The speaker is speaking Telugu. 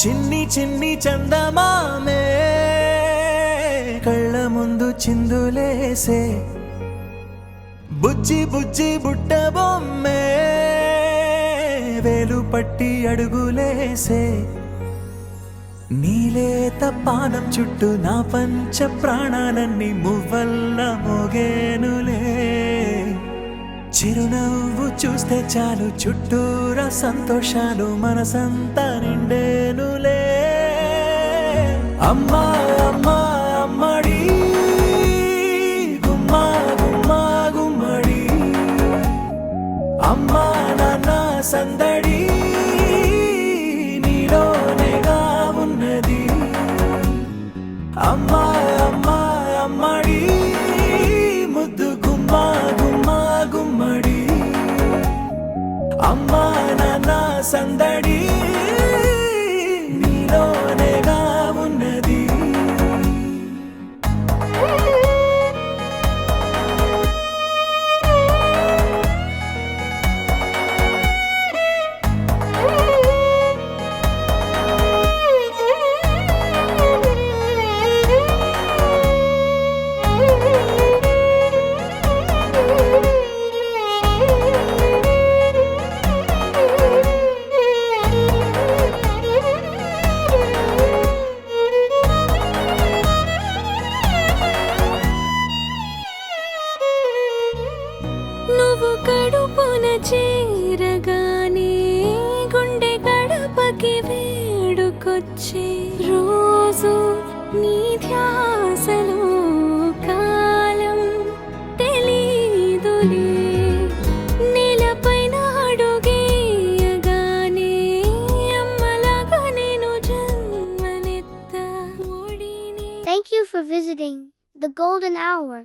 చిన్ని చిన్ని చందమామే కళ్ళ ముందు చిందులేసే బుజ్జి బుజ్జి బుట్ట బొమ్మే వేలు పట్టి అడుగులేసే నీలేత పానం చుట్టూ నా పంచ ప్రాణాలన్నీ మువ్వల్ల మోగేనులే చిరునవ్వు చూస్తే చాలు చుట్టూరా సంతోషాలు మనసంతా నిండేనులే అమ్మా అమ్మా అమ్మడి గుమ్మా గుమ్మా గుమ్మడి అమ్మా నాన్న సందడి నీలోనేగా ఉన్నది అమ్మా అమ్మా అమ్మడి ముద్దు గుమ్మా గుమ్మా గుమ్మడి అమ్మా నాన్న సందడి నీలోనేగా ఉన్నది నువ్వు కడుపున చేరగానే గుండె గడపకి వేడుకొచ్చే రోజు నీ ధ్యాసలో కాలం తెలీదులే నేలపైన అడుగేయగానే అమ్మలాగా నేను జన్మనెత్త ఒడిని. Thank you for visiting the Golden Hour.